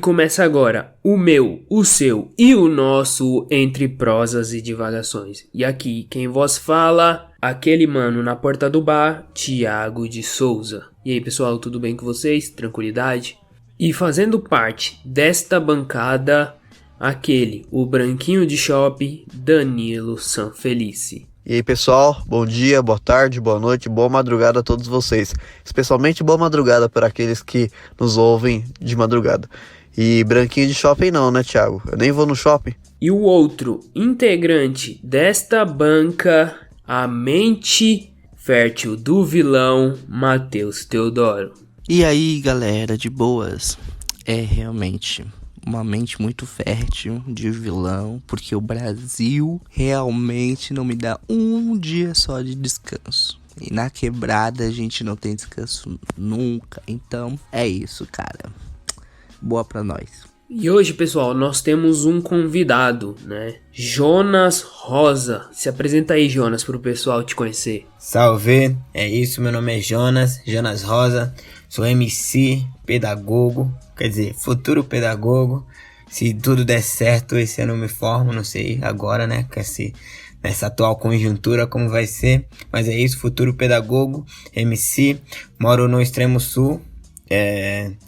começa agora o meu, o seu e o nosso Entre Prosas e Divagações. E aqui quem vos fala, aquele mano na porta do bar, Thiago de Souza. E aí pessoal, tudo bem com vocês? Tranquilidade? E fazendo parte desta bancada, aquele, o branquinho de shopping, Danilo Sanfelice. E aí pessoal, bom dia, boa tarde, boa noite, boa madrugada a todos vocês. Especialmente boa madrugada para aqueles que nos ouvem de madrugada. E branquinho de shopping não, né, Thiago? Eu nem vou no shopping. E o outro integrante desta banca, a mente fértil do vilão, Matheus Teodoro. E aí galera, de boas? É realmente uma mente muito fértil de vilão, porque o Brasil realmente não me dá um dia só de descanso. E na quebrada a gente não tem descanso nunca. Então é isso, cara. Boa pra nós. E hoje, pessoal, nós temos um convidado, né? Jonas Rosa. Se apresenta aí, Jonas, pro pessoal te conhecer. Salve, é isso, meu nome é Jonas Rosa. Sou MC, pedagogo, quer dizer, futuro pedagogo. Se tudo der certo, esse ano eu me formo, não sei agora, né, nessa atual conjuntura como vai ser. Mas é isso, futuro pedagogo, MC, moro no extremo sul,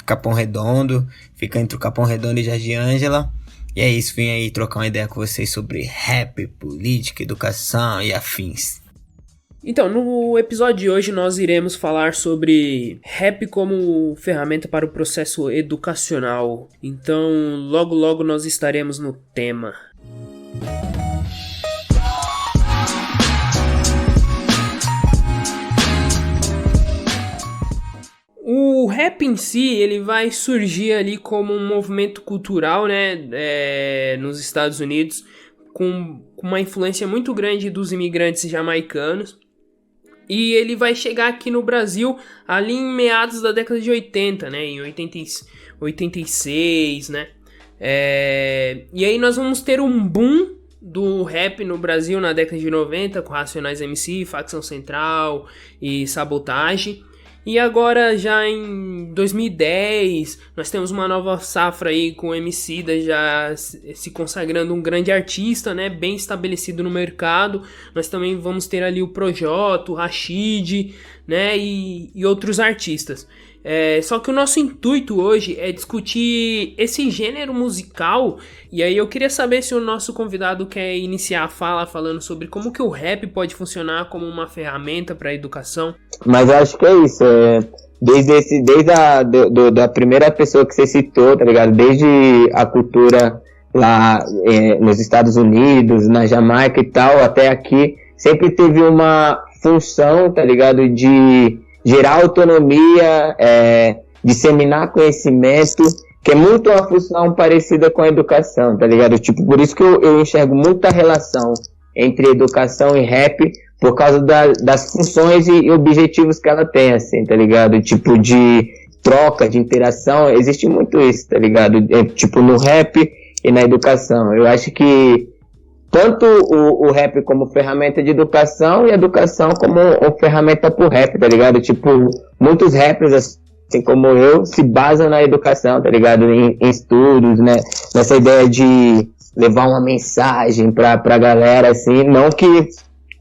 Capão Redondo, fica entre o Capão Redondo e Jardim Ângela. E é isso, vim aí trocar uma ideia com vocês sobre rap, política, educação e afins. Então, no episódio de hoje nós iremos falar sobre rap como ferramenta para o processo educacional. Então, logo logo nós estaremos no tema. O rap em si, ele vai surgir ali como um movimento cultural, né, nos Estados Unidos, com uma influência muito grande dos imigrantes jamaicanos. E ele vai chegar aqui no Brasil ali em meados da década de 80, né? Em 86, né? E aí nós vamos ter um boom do rap no Brasil na década de 90, com Racionais MC, Facção Central e Sabotagem. E agora já em 2010, nós temos uma nova safra aí com o Emicida já se consagrando um grande artista, né, bem estabelecido no mercado. Nós também vamos ter ali o Projota, o Rashid, né, e outros artistas. Só que o nosso intuito hoje é discutir esse gênero musical. E aí eu queria saber se o nosso convidado quer iniciar a fala falando sobre como que o rap pode funcionar como uma ferramenta para a educação. Mas eu acho que é isso, desde a primeira pessoa que você citou, tá ligado? Desde a cultura lá nos Estados Unidos, na Jamaica e tal, até aqui, sempre teve uma função, tá ligado? De gerar autonomia, disseminar conhecimento, que é muito uma função parecida com a educação, tá ligado? Tipo, por isso que eu enxergo muita relação entre educação e rap, por causa das funções e objetivos que ela tem, assim, tá ligado? Tipo, de troca, de interação, existe muito isso, tá ligado? Tipo, no rap e na educação. Eu acho que tanto o rap como ferramenta de educação e a educação como ferramenta pro rap, tá ligado? Tipo, muitos rappers, assim como eu, se basam na educação, tá ligado? Em estudos, né? Nessa ideia de levar uma mensagem pra galera, assim, não que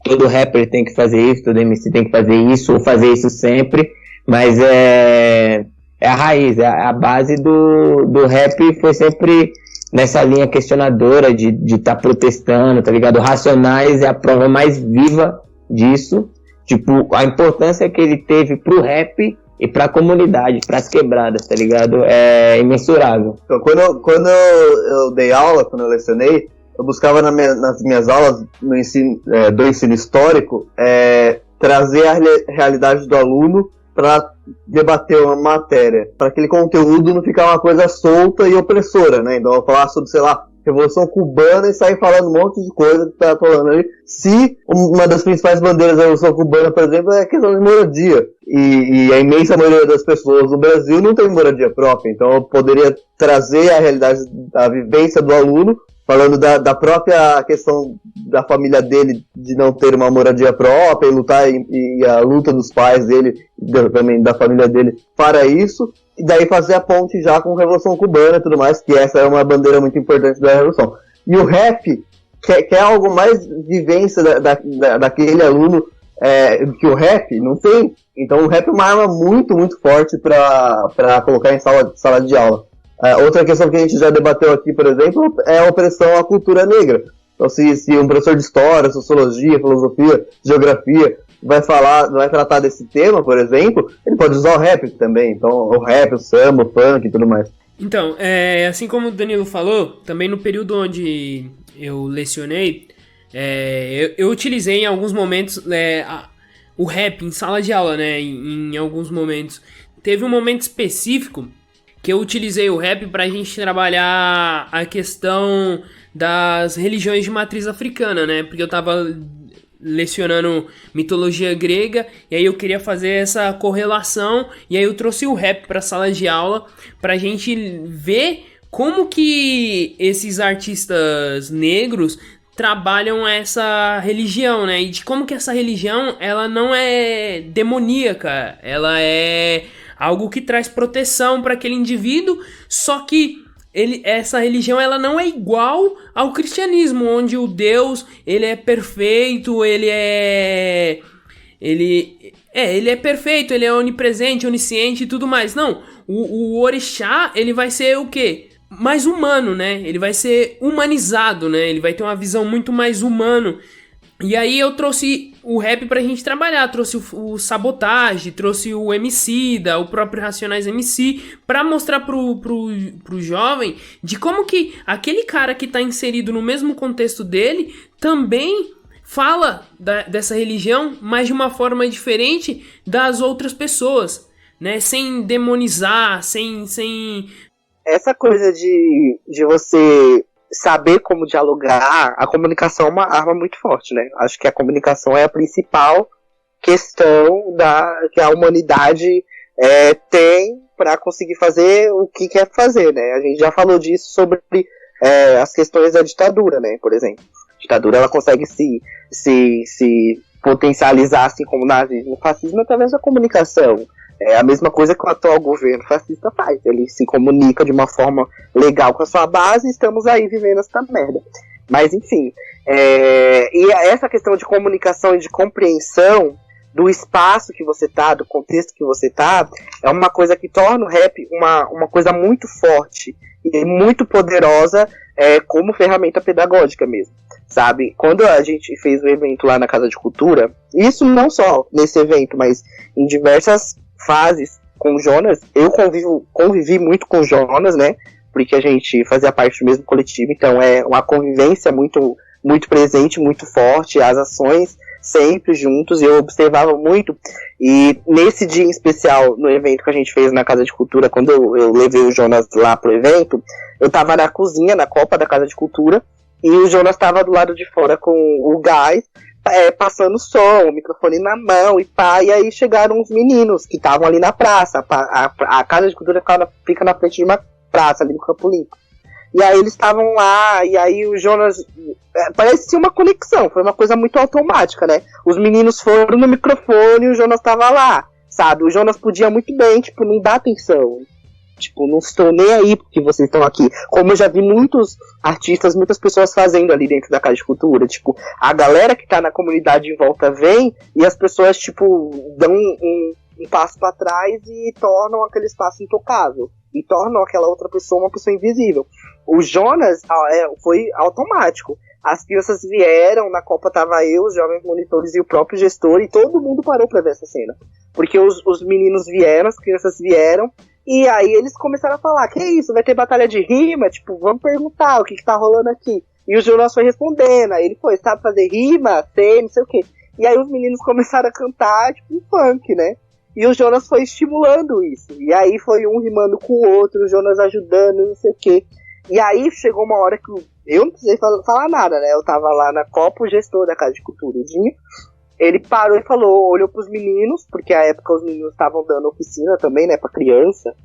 todo rapper tem que fazer isso, todo MC tem que fazer isso, ou fazer isso sempre, mas é a raiz, a base do rap foi sempre nessa linha questionadora de tá protestando, tá ligado? Racionais é a prova mais viva disso, tipo, a importância que ele teve pro rap e pra comunidade, pras quebradas, tá ligado? É imensurável. Então, quando eu dei aula, quando eu lecionei, eu buscava nas minhas aulas do ensino histórico trazer a realidade do aluno para debater uma matéria, para aquele conteúdo não ficar uma coisa solta e opressora, né? Então eu falar sobre, sei lá, Revolução Cubana e sair falando um monte de coisa que tá falando ali. Se uma das principais bandeiras da Revolução Cubana, por exemplo, é a questão de moradia. E a imensa maioria das pessoas no Brasil não tem moradia própria. Então eu poderia trazer a realidade da vivência do aluno falando da própria questão da família dele de não ter uma moradia própria e lutar e a luta dos pais dele, também da família dele para isso, e daí fazer a ponte já com a Revolução Cubana e tudo mais, que essa é uma bandeira muito importante da Revolução. E o rap quer algo mais vivência daquele aluno que o rap não tem. Então o rap é uma arma muito, muito forte para colocar em sala de aula. Outra questão que a gente já debateu aqui, por exemplo, é a opressão à cultura negra. Então se um professor de história, sociologia, filosofia, geografia vai tratar desse tema, por exemplo, ele pode usar o rap também. Então o rap, o samba, o funk e tudo mais. Então, assim como o Danilo falou, também no período onde eu lecionei, eu utilizei em alguns momentos o rap em sala de aula, né? Em alguns momentos. Teve um momento específico que eu utilizei o rap pra gente trabalhar a questão das religiões de matriz africana, né? Porque eu tava lecionando mitologia grega, e aí eu queria fazer essa correlação, e aí eu trouxe o rap pra sala de aula pra gente ver como que esses artistas negros trabalham essa religião, né? E de como que essa religião, ela não é demoníaca, ela é algo que traz proteção para aquele indivíduo, só que essa religião ela não é igual ao cristianismo, onde o Deus ele é perfeito, ele é perfeito, ele é onipresente, onisciente e tudo mais. Não, o orixá ele vai ser o quê? Mais humano, né? Ele vai ser humanizado, né? Ele vai ter uma visão muito mais humano. E aí eu trouxe o rap pra gente trabalhar, trouxe o Sabotage, trouxe o Emicida, o próprio Racionais MC, pra mostrar pro jovem de como que aquele cara que tá inserido no mesmo contexto dele também fala dessa religião, mas de uma forma diferente das outras pessoas, né? Sem demonizar, sem... Essa coisa de você saber como dialogar, a comunicação é uma arma muito forte, né? Acho que a comunicação é a principal questão que a humanidade tem para conseguir fazer o que quer fazer, né? A gente já falou disso sobre as questões da ditadura, né? Por exemplo, a ditadura ela consegue se potencializar, assim como o nazismo, o fascismo, através da comunicação. É a mesma coisa que o atual governo fascista faz. Ele se comunica de uma forma legal com a sua base e estamos aí vivendo essa merda. Mas, enfim. E essa questão de comunicação e de compreensão do espaço que você tá, do contexto que você tá, é uma coisa que torna o rap uma coisa muito forte e muito poderosa como ferramenta pedagógica mesmo. Sabe? Quando a gente fez o evento lá na Casa de Cultura, isso não só nesse evento, mas em diversas fases com o Jonas, eu convivi muito com o Jonas, né, porque a gente fazia parte do mesmo coletivo, então é uma convivência muito, muito presente, muito forte, as ações sempre juntos, eu observava muito, e nesse dia em especial, no evento que a gente fez na Casa de Cultura, quando eu levei o Jonas lá pro evento, eu tava na cozinha, na copa da Casa de Cultura, e o Jonas tava do lado de fora com o gás, passando som, o microfone na mão e aí chegaram uns meninos que estavam ali na praça, a Casa de Cultura fica na frente de uma praça ali no Campo Limpo, e aí eles estavam lá, e aí o Jonas, parecia uma conexão, foi uma coisa muito automática, né, os meninos foram no microfone e o Jonas tava lá, sabe, o Jonas podia muito bem, tipo, não dar atenção, tipo, não estou nem aí porque vocês estão aqui. Como eu já vi muitos artistas, muitas pessoas fazendo ali dentro da Casa de Cultura. Tipo, a galera que tá na comunidade em volta vem e as pessoas, tipo, dão um passo para trás e tornam aquele espaço intocável. E tornam aquela outra pessoa uma pessoa invisível. O Jonas foi automático. As crianças vieram, na Copa tava eu, os jovens monitores e o próprio gestor, e todo mundo parou pra ver essa cena. Porque os meninos vieram, as crianças vieram, e aí eles começaram a falar, que isso, vai ter batalha de rima? Tipo, vamos perguntar o que tá rolando aqui. E o Jonas foi respondendo, aí ele foi, sabe fazer rima? Sei, não sei o quê. E aí os meninos começaram a cantar, tipo, um funk, né? E o Jonas foi estimulando isso. E aí foi um rimando com o outro, o Jonas ajudando, não sei o quê. E aí chegou uma hora que eu não precisei falar nada, né? Eu tava lá na Copa, o gestor da Casa de Cultura, o Dinho. Ele parou e falou, olhou pros meninos, porque à época os meninos estavam dando oficina também, né, pra criança.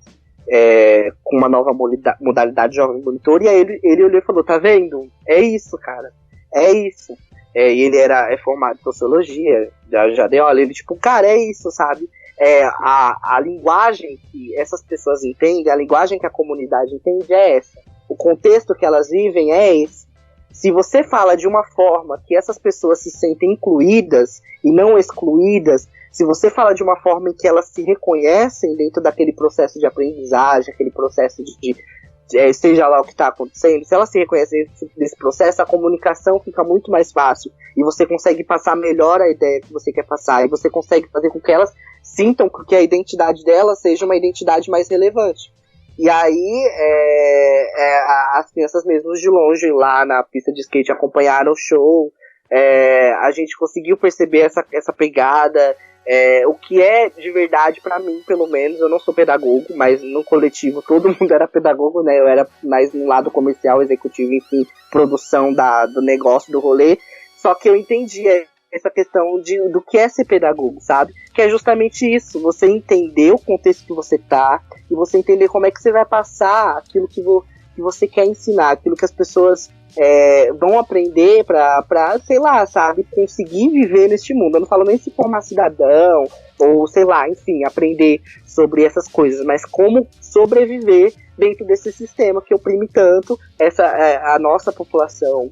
com uma nova modalidade de jovem monitor, e aí ele olhou e falou, tá vendo? É isso, cara, é isso. E ele é formado em sociologia, já deu aula, ele tipo, cara, é isso, sabe? A linguagem que essas pessoas entendem, a linguagem que a comunidade entende é essa. O contexto que elas vivem é esse. Se você fala de uma forma que essas pessoas se sentem incluídas e não excluídas, se você fala de uma forma em que elas se reconhecem dentro daquele processo de aprendizagem, aquele processo de seja lá o que está acontecendo, se elas se reconhecem nesse processo, a comunicação fica muito mais fácil e você consegue passar melhor a ideia que você quer passar, e você consegue fazer com que elas sintam que a identidade delas seja uma identidade mais relevante. E aí, as crianças mesmo de longe lá na pista de skate acompanharam o show, a gente conseguiu perceber essa pegada, o que é de verdade pra mim, pelo menos. Eu não sou pedagogo, mas no coletivo todo mundo era pedagogo, né? Eu era mais no lado comercial, executivo, enfim, produção do negócio, do rolê. Só que eu entendi essa questão do que é ser pedagogo, sabe? Que é justamente isso, você entender o contexto que você tá, e você entender como é que você vai passar aquilo que você quer ensinar, aquilo que as pessoas vão aprender pra, sei lá, sabe, conseguir viver neste mundo. Eu não falo nem se formar cidadão, ou sei lá, enfim, aprender sobre essas coisas, mas como sobreviver dentro desse sistema que oprime tanto a nossa população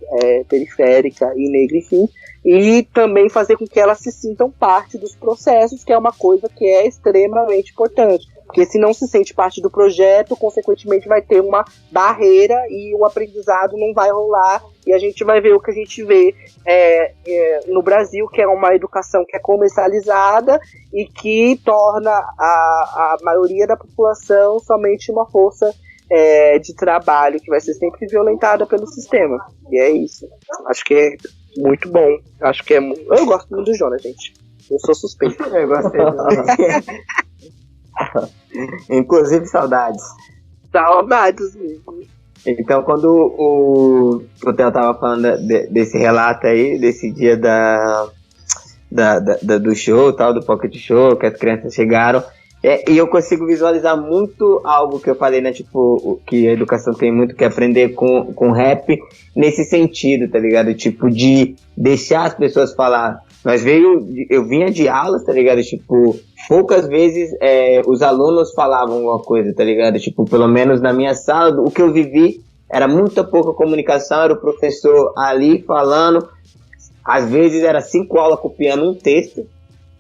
periférica e negra, enfim, e também fazer com que elas se sintam parte dos processos, que é uma coisa que é extremamente importante. Porque se não se sente parte do projeto, consequentemente vai ter uma barreira e o aprendizado não vai rolar, e a gente vai ver o que a gente vê no Brasil, que é uma educação que é comercializada e que torna a maioria da população somente uma força de trabalho que vai ser sempre violentada pelo sistema. E é isso. Acho que é muito bom. Acho que eu gosto muito do Jonas, gente. Eu sou suspeito. Eu gostei também. Inclusive, saudades. Saudades mesmo. Então, quando o Theo tava falando desse relato aí, desse dia do show, tal, do Pocket Show, que as crianças chegaram, e eu consigo visualizar muito algo que eu falei, né, tipo, que a educação tem muito que aprender com rap, nesse sentido, tá ligado? Tipo, de deixar as pessoas falar. Eu vinha de aulas, tá ligado? Tipo, poucas vezes os alunos falavam alguma coisa, tá ligado? Tipo, pelo menos na minha sala, o que eu vivi era muita pouca comunicação, era o professor ali falando, às vezes era 5 aulas copiando um texto.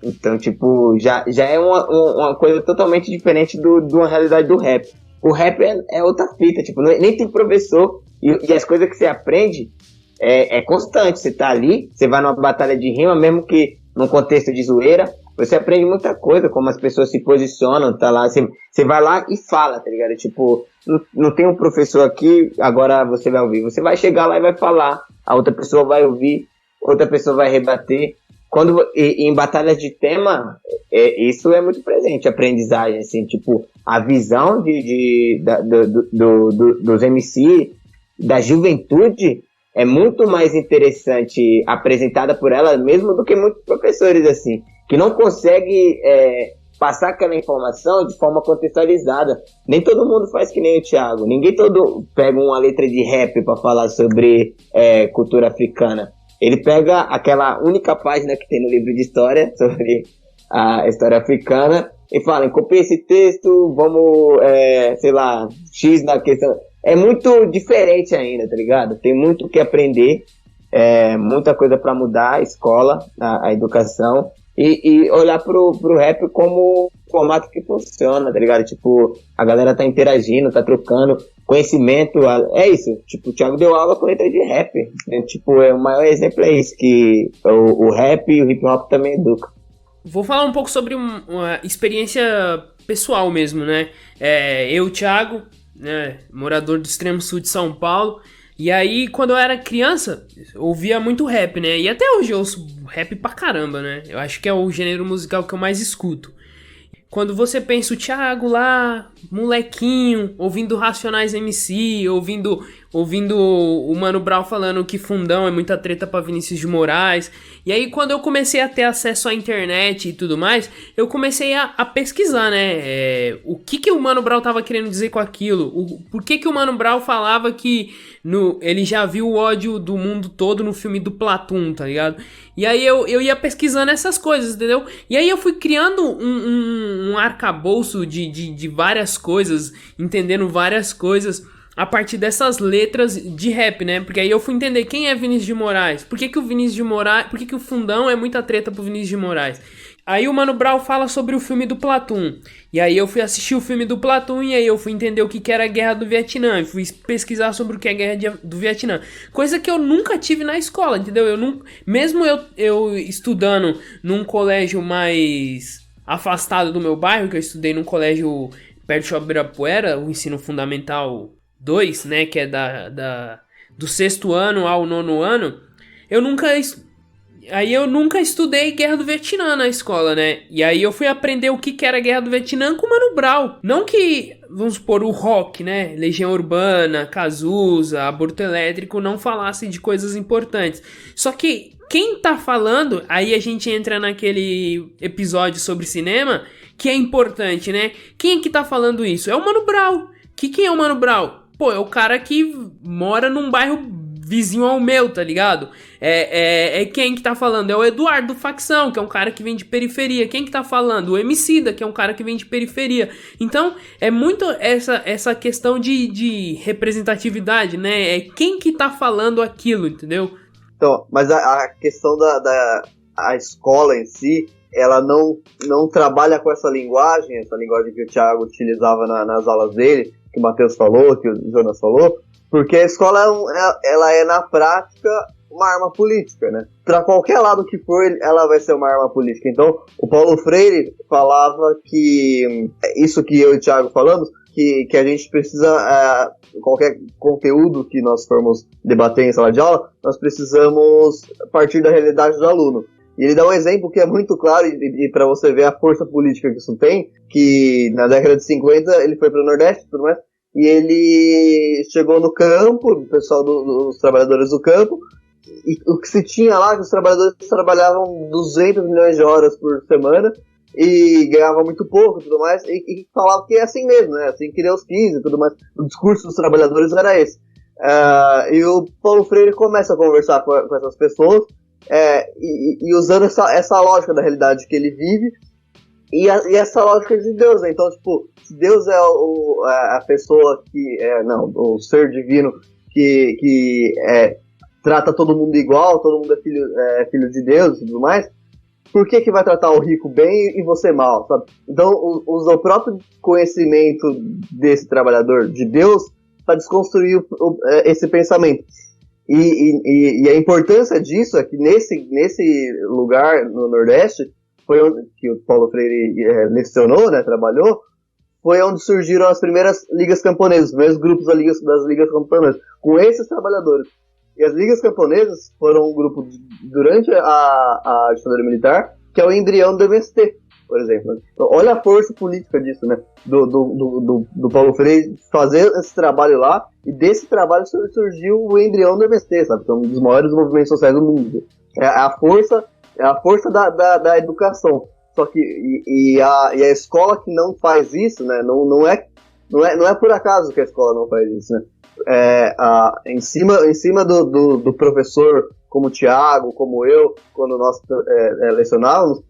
Então, tipo, já é uma coisa totalmente diferente de uma realidade do rap. O rap é outra fita, tipo, nem tem professor, e as coisas que você aprende é constante. Você tá ali, você vai numa batalha de rima, mesmo que num contexto de zoeira, você aprende muita coisa, como as pessoas se posicionam, tá lá, você vai lá e fala, tá ligado? Tipo, não tem um professor aqui, agora você vai ouvir. Você vai chegar lá e vai falar, a outra pessoa vai ouvir, outra pessoa vai rebater. Em batalhas de tema, isso é muito presente, aprendizagem, assim, tipo, a visão dos MC, da juventude, é muito mais interessante apresentada por ela mesmo do que muitos professores, assim, que não conseguem passar aquela informação de forma contextualizada. Nem todo mundo faz que nem o Thiago, ninguém pega uma letra de rap para falar sobre cultura africana. Ele pega aquela única página que tem no livro de história sobre a história africana e fala, copia esse texto, vamos, sei lá, X na questão. É muito diferente ainda, tá ligado? Tem muito o que aprender, muita coisa pra mudar, a escola, a educação, e olhar pro rap como formato que funciona, tá ligado? Tipo, a galera tá interagindo, tá trocando conhecimento, é isso. Tipo, o Thiago deu aula com letra de rap, né? Tipo, o maior exemplo é isso, que o rap e o hip hop também educam. Vou falar um pouco sobre uma experiência pessoal mesmo, né? Eu, Thiago, né, morador do extremo sul de São Paulo, e aí quando eu era criança eu ouvia muito rap, né, e até hoje eu ouço rap pra caramba, né, eu acho que é o gênero musical que eu mais escuto. Quando você pensa o Thiago lá, molequinho, ouvindo Racionais MC, ouvindo ouvindo o Mano Brown falando que fundão é muita treta pra Vinícius de Moraes. E aí, quando eu comecei a ter acesso à internet e tudo mais, eu comecei a pesquisar, né? O que o Mano Brown tava querendo dizer com aquilo? Por que o Mano Brown falava que ele já viu o ódio do mundo todo no filme do Platoon, tá ligado? E aí eu ia pesquisando essas coisas, entendeu? E aí eu fui criando um arcabouço de várias coisas, entendendo várias coisas a partir dessas letras de rap, né? Porque aí eu fui entender quem é Vinícius de Moraes. Por que o Vinícius de Moraes... Por que o fundão é muita treta pro Vinícius de Moraes? Aí o Mano Brown fala sobre o filme do Platoon. E aí eu fui assistir o filme do Platoon e aí eu fui entender o que era a Guerra do Vietnã. E fui pesquisar sobre o que é a Guerra do Vietnã. Coisa que eu nunca tive na escola, entendeu? Mesmo eu estudando num colégio mais afastado do meu bairro, que eu estudei num colégio perto de Shopping Ibirapuera, o ensino fundamental 2, né, que é do 6º ano ao 9º ano, eu nunca estudei Guerra do Vietnã na escola, né, e aí eu fui aprender o que era a Guerra do Vietnã com o Mano Brown, não que, vamos supor, o rock, né, Legião Urbana, Cazuza, Aborto Elétrico não falasse de coisas importantes, só que quem tá falando, aí a gente entra naquele episódio sobre cinema, que é importante, né, quem é que tá falando isso? É o Mano Brown. Quem é o Mano Brown? Pô, é o cara que mora num bairro vizinho ao meu, tá ligado? É quem que tá falando? É o Eduardo Facção, que é um cara que vem de periferia. Quem que tá falando? O Emicida, que é um cara que vem de periferia. Então, é muito essa questão de representatividade, né? É quem que tá falando aquilo, entendeu? Então, mas a questão a escola em si, ela não trabalha com essa linguagem que o Thiago utilizava nas aulas dele, que o Matheus falou, que o Jonas falou, porque a escola ela é na prática uma arma política, né? Para qualquer lado que for, ela vai ser uma arma política. Então, o Paulo Freire falava que isso que eu e o Thiago falamos, que a gente precisa, qualquer conteúdo que nós formos debater em sala de aula, nós precisamos partir da realidade do aluno. E ele dá um exemplo que é muito claro, e para você ver a força política que isso tem, que na década de 50 ele foi para o Nordeste e tudo mais, e ele chegou no campo, o pessoal dos trabalhadores do campo, e o que se tinha lá, que os trabalhadores trabalhavam 200 milhões de horas por semana, e ganhavam muito pouco e tudo mais, e falava que é assim mesmo, né, assim que Deus quis e tudo mais. O discurso dos trabalhadores era esse. E o Paulo Freire começa a conversar com essas pessoas, e usando essa lógica da realidade que ele vive e essa lógica de Deus, né? Então, tipo, se Deus é a pessoa o ser divino que trata todo mundo igual, todo mundo é filho de Deus e tudo mais, por que vai tratar o rico bem e você mal, sabe? Então, o próprio conhecimento desse trabalhador de Deus para desconstruir esse pensamento. E a importância disso é que nesse lugar no Nordeste, foi onde que o Paulo Freire lecionou, né, trabalhou, foi onde surgiram as primeiras ligas camponesas, os primeiros grupos das ligas camponesas, com esses trabalhadores. E as ligas camponesas foram um grupo durante a ditadura militar, que é o embrião do MST, por exemplo. Então, olha a força política disso, né, do Paulo Freire fazer esse trabalho lá, e desse trabalho surgiu o embrião do MST, sabe, que é um dos maiores movimentos sociais do mundo. É a força da educação. Só que a escola que não faz isso, né, não é por acaso que a escola não faz isso, né? Em cima do professor como o Thiago, como eu, quando nós lecionávamos,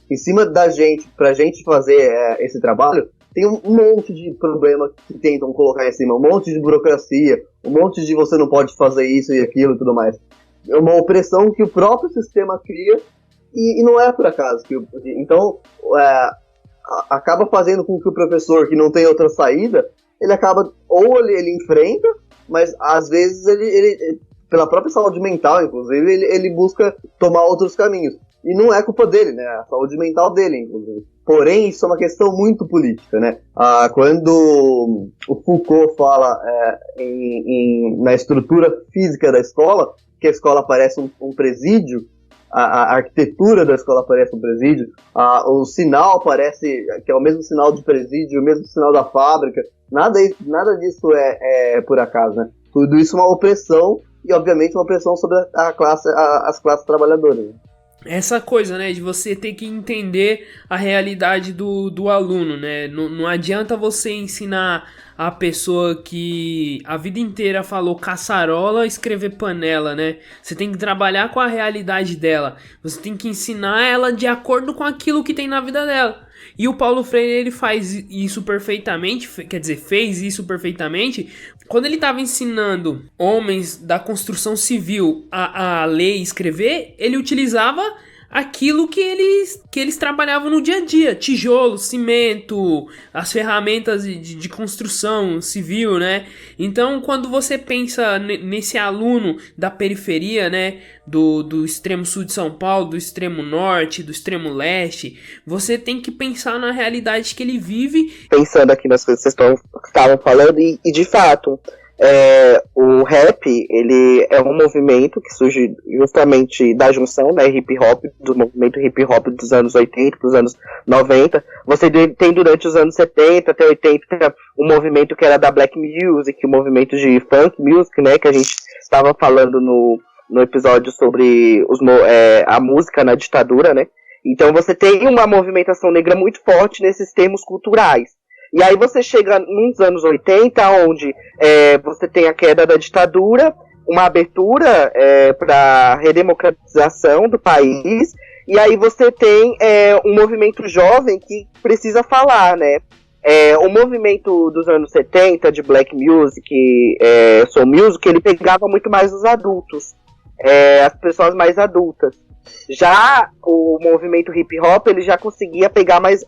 em cima da gente, pra gente fazer esse trabalho, tem um monte de problema que tentam colocar em cima, um monte de burocracia, um monte de você não pode fazer isso e aquilo e tudo mais. É uma opressão que o próprio sistema cria e não é por acaso. Então, acaba fazendo com que o professor, que não tem outra saída, ele acaba, ou ele enfrenta, mas às vezes ele pela própria saúde mental, inclusive, ele busca tomar outros caminhos. E não é culpa dele, né? A saúde mental dele, inclusive. Porém, isso é uma questão muito política, né? Quando o Foucault fala na estrutura física da escola, que a escola parece um presídio, a arquitetura da escola parece um presídio, o sinal parece que é o mesmo sinal de presídio, o mesmo sinal da fábrica, nada disso é por acaso, né? Tudo isso é uma opressão, e obviamente uma opressão sobre as classes trabalhadoras. Essa coisa, né, de você ter que entender a realidade do aluno, né? Não adianta você ensinar a pessoa que a vida inteira falou caçarola escrever panela, né? Você tem que trabalhar com a realidade dela. Você tem que ensinar ela de acordo com aquilo que tem na vida dela. E o Paulo Freire, ele faz isso perfeitamente, fez isso perfeitamente, quando ele estava ensinando homens da construção civil a ler e escrever, ele utilizava aquilo que eles trabalhavam no dia a dia, tijolo, cimento, as ferramentas de construção civil, né? Então, quando você pensa nesse aluno da periferia, né, do extremo sul de São Paulo, do extremo norte, do extremo leste, você tem que pensar na realidade que ele vive. Pensando aqui nas coisas que vocês estavam falando, e de fato, o rap, ele é um movimento que surge justamente da junção, né, hip hop, do movimento hip hop dos anos 80, dos anos 90. Você tem durante os anos 70 até 80 um movimento que era da black music, o movimento de funk music, né, que a gente estava falando no episódio sobre a música na ditadura, né. Então você tem uma movimentação negra muito forte nesses termos culturais. E aí você chega nos anos 80, onde você tem a queda da ditadura, uma abertura para a redemocratização do país, e aí você tem um movimento jovem que precisa falar, né? O movimento dos anos 70, de black music, soul music, ele pegava muito mais os adultos, as pessoas mais adultas. Já o movimento hip hop, ele já conseguia pegar mais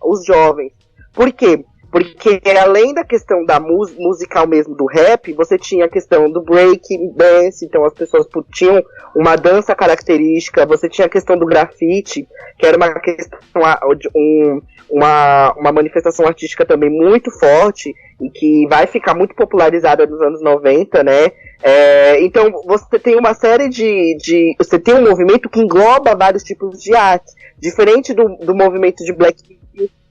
os jovens. Por quê? Porque além da questão da musical mesmo do rap, você tinha a questão do break dance, então as pessoas tinham uma dança característica, você tinha a questão do grafite, que era uma questão, uma manifestação artística também muito forte, e que vai ficar muito popularizada nos anos 90, né? Então você tem uma série você tem um movimento que engloba vários tipos de arte, diferente do movimento de black music,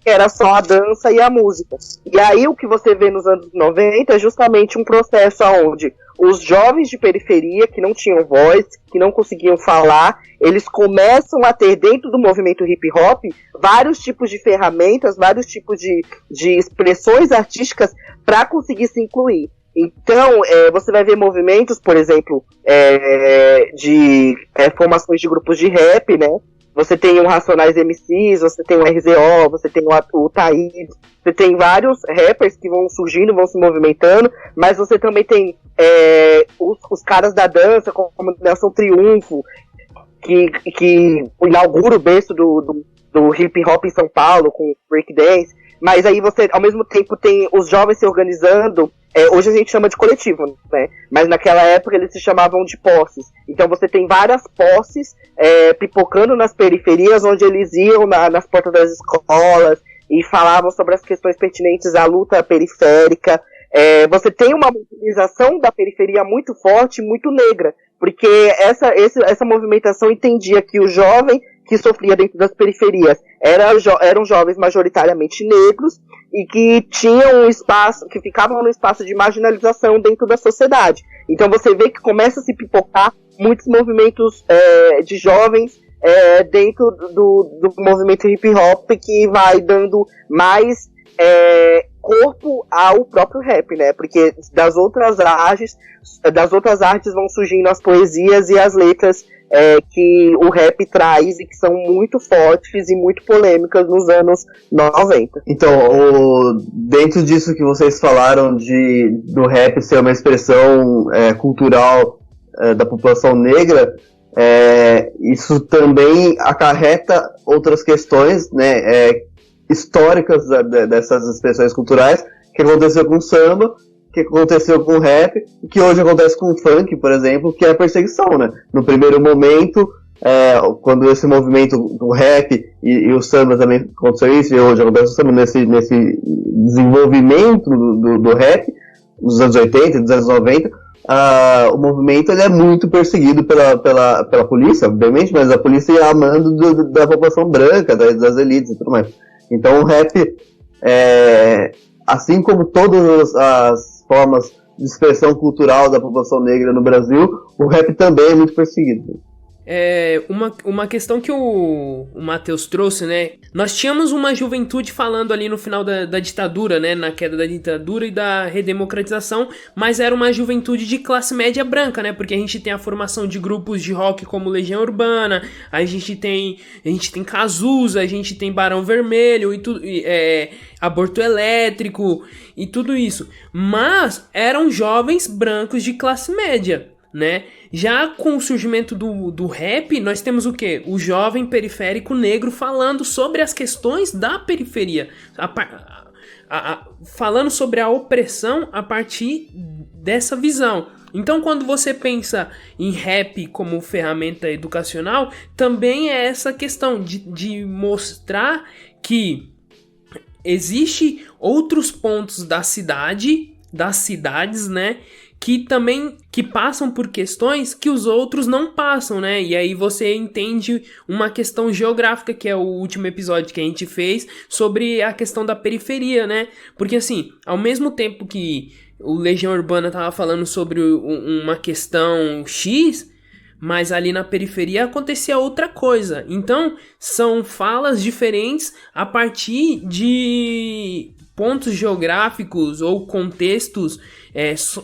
que era só a dança e a música. E aí o que você vê nos anos 90 é justamente um processo onde os jovens de periferia, que não tinham voz, que não conseguiam falar, eles começam a ter dentro do movimento hip hop vários tipos de ferramentas, vários tipos de expressões artísticas para conseguir se incluir. Então, você vai ver movimentos, por exemplo, de formações de grupos de rap, né? Você tem o Racionais MCs, você tem o RZO, você tem o Taíde, você tem vários rappers que vão surgindo, vão se movimentando, mas você também tem os caras da dança, como o Nelson Triunfo, que inaugura o berço do hip hop em São Paulo, com breakdance, mas aí você, ao mesmo tempo, tem os jovens se organizando. Hoje a gente chama de coletivo, né? Mas naquela época eles se chamavam de posses. Então você tem várias posses pipocando nas periferias, onde eles iam nas portas das escolas e falavam sobre as questões pertinentes à luta periférica. Você tem uma mobilização da periferia muito forte, muito negra, porque essa movimentação entendia que o jovem que sofria dentro das periferias eram jovens majoritariamente negros e que tinham um espaço, que ficavam no espaço de marginalização dentro da sociedade. Então você vê que começa a se pipocar muitos movimentos de jovens dentro do movimento hip hop, que vai dando mais corpo ao próprio rap, né? Porque das outras artes vão surgindo as poesias e as letras que o rap traz e que são muito fortes e muito polêmicas nos anos 90. Então, dentro disso que vocês falaram do rap ser uma expressão cultural da população negra, isso também acarreta outras questões, né, históricas dessas expressões culturais, que aconteceu com o samba, que aconteceu com o rap, e que hoje acontece com o funk, por exemplo, que é a perseguição, né? No primeiro momento, quando esse movimento do rap e o samba também aconteceu isso, e hoje acontece o samba nesse desenvolvimento do rap, nos anos 80 e dos anos 90, o movimento ele é muito perseguido pela polícia, obviamente, mas a polícia ia amando da população branca, das elites e tudo mais. Então o rap, assim como todas as formas de expressão cultural da população negra no Brasil, o rap também é muito perseguido. Uma questão que o Matheus trouxe, né? Nós tínhamos uma juventude falando ali no final da ditadura, né? Na queda da ditadura e da redemocratização, mas era uma juventude de classe média branca, né? Porque a gente tem a formação de grupos de rock como Legião Urbana, a gente tem Cazuza, a gente tem Barão Vermelho e tudo, Aborto Elétrico e tudo isso. Mas eram jovens brancos de classe média, né? Já com o surgimento do rap, nós temos o quê? O jovem periférico negro falando sobre as questões da periferia, falando sobre a opressão a partir dessa visão. Então, quando você pensa em rap como ferramenta educacional, também é essa questão de mostrar que existe outros pontos das cidades, né? Que passam por questões que os outros não passam, né? E aí você entende uma questão geográfica, que é o último episódio que a gente fez, sobre a questão da periferia, né? Porque assim, ao mesmo tempo que o Legião Urbana tava falando sobre uma questão X, mas ali na periferia acontecia outra coisa. Então, são falas diferentes a partir de pontos geográficos ou contextos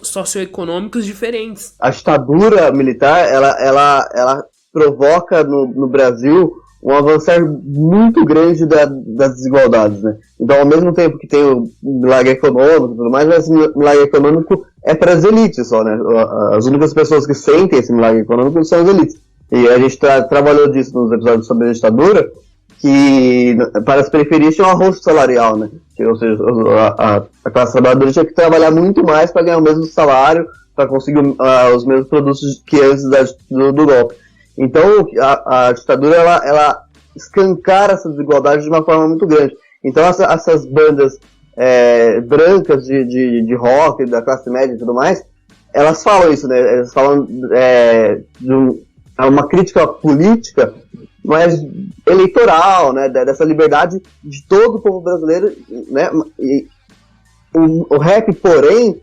socioeconômicos diferentes. A ditadura militar, ela provoca no Brasil um avançar muito grande das desigualdades, né? Então, ao mesmo tempo que tem o milagre econômico e tudo mais, mas esse milagre econômico é para as elites só, né? As únicas pessoas que sentem esse milagre econômico são as elites. E a gente trabalhou disso nos episódios sobre a ditadura, que para as periferias tinha um arrocho salarial, né? Ou seja, a classe trabalhadora tinha que trabalhar muito mais para ganhar o mesmo salário, para conseguir os mesmos produtos que antes do golpe. Então, a ditadura, ela escancara essa desigualdade de uma forma muito grande. Então, essas bandas brancas de rock, da classe média e tudo mais, elas falam isso, né? Elas falam de uma crítica política, mas eleitoral, né? Dessa liberdade de todo o povo brasileiro, né? E o rap, porém,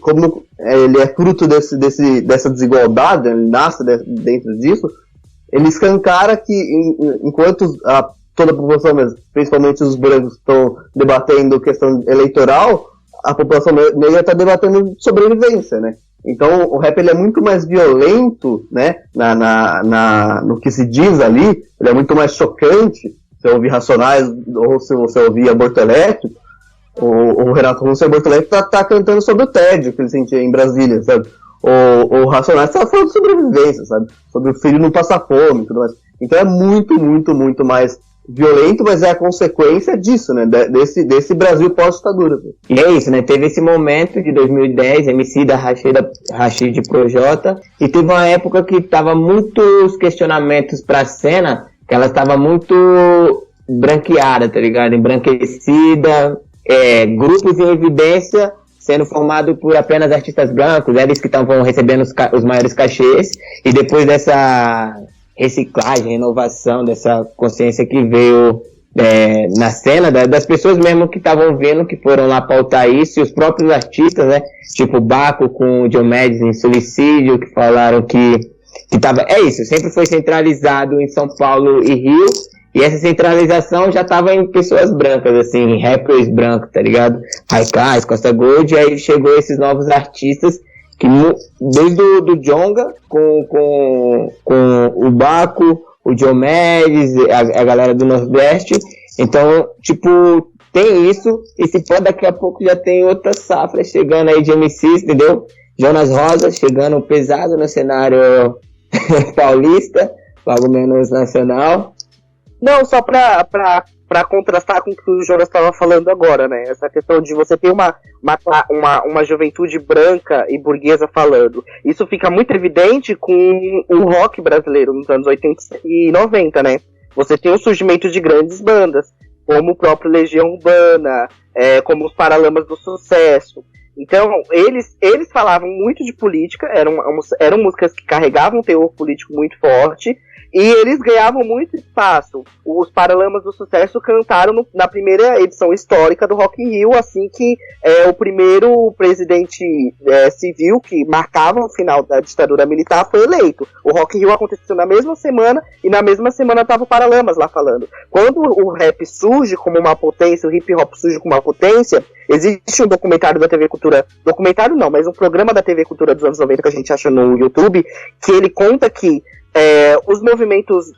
como ele é fruto dessa desigualdade, ele nasce dentro disso, ele escancara que enquanto toda a população, principalmente os brancos, estão debatendo questão eleitoral, a população negra está debatendo sobrevivência, né? Então o rap ele é muito mais violento, né? No que se diz ali, ele é muito mais chocante. Se eu ouvir Racionais ou se você ouvir Aborto Elétrico, o Renato Russo e Aborto Elétrico tá cantando sobre o tédio que ele sentia em Brasília, sabe? O Racionais tá falando de sobrevivência, sabe? Sobre o filho não passar fome e tudo mais. Então é muito, muito, muito mais violento, mas é a consequência disso, né? Desse Brasil pós-ditadura. E é isso, né? Teve esse momento de 2010, MC da Rashid Projota, e teve uma época que tava muitos questionamentos pra cena, que ela estava muito branqueada, tá ligado? Embranquecida, grupos em evidência sendo formados por apenas artistas brancos, eles que estavam recebendo os maiores cachês, e depois dessa reciclagem, renovação, dessa consciência que veio na cena, das pessoas mesmo que estavam vendo, que foram lá pautar isso, e os próprios artistas, né, tipo Baco com o Diomedes em Suicídio, que falaram que tava, isso, sempre foi centralizado em São Paulo e Rio, e essa centralização já tava em pessoas brancas, assim, rappers brancos, tá ligado? Raikais, Costa Gold, e aí chegou esses novos artistas, que desde o Djonga, com o Baco, o Diomedes, a galera do Nordeste, então, tipo, tem isso, e se pode daqui a pouco já tem outra safra chegando aí de MCs, entendeu? Jonas Rosa chegando pesado no cenário paulista, logo menos nacional. Não, só pra contrastar com o que o Jonas estava falando agora, né? Essa questão de você ter uma juventude branca e burguesa falando. Isso fica muito evidente com o rock brasileiro nos anos 80 e 90, né? Você tem o surgimento de grandes bandas, como o próprio Legião Urbana, como os Paralamas do Sucesso. Então, eles falavam muito de política, eram músicas que carregavam um teor político muito forte, E eles ganhavam muito espaço. Os Paralamas do Sucesso cantaram na primeira edição histórica do Rock in Rio, assim que o primeiro presidente civil que marcava o final da ditadura militar foi eleito. O Rock in Rio aconteceu na mesma semana, e na mesma semana tava o Paralamas lá falando. Quando o rap surge como uma potência, o hip hop surge como uma potência, existe um documentário da TV Cultura, documentário não, mas um programa da TV Cultura dos anos 90 que a gente acha no YouTube, que ele conta que os movimentos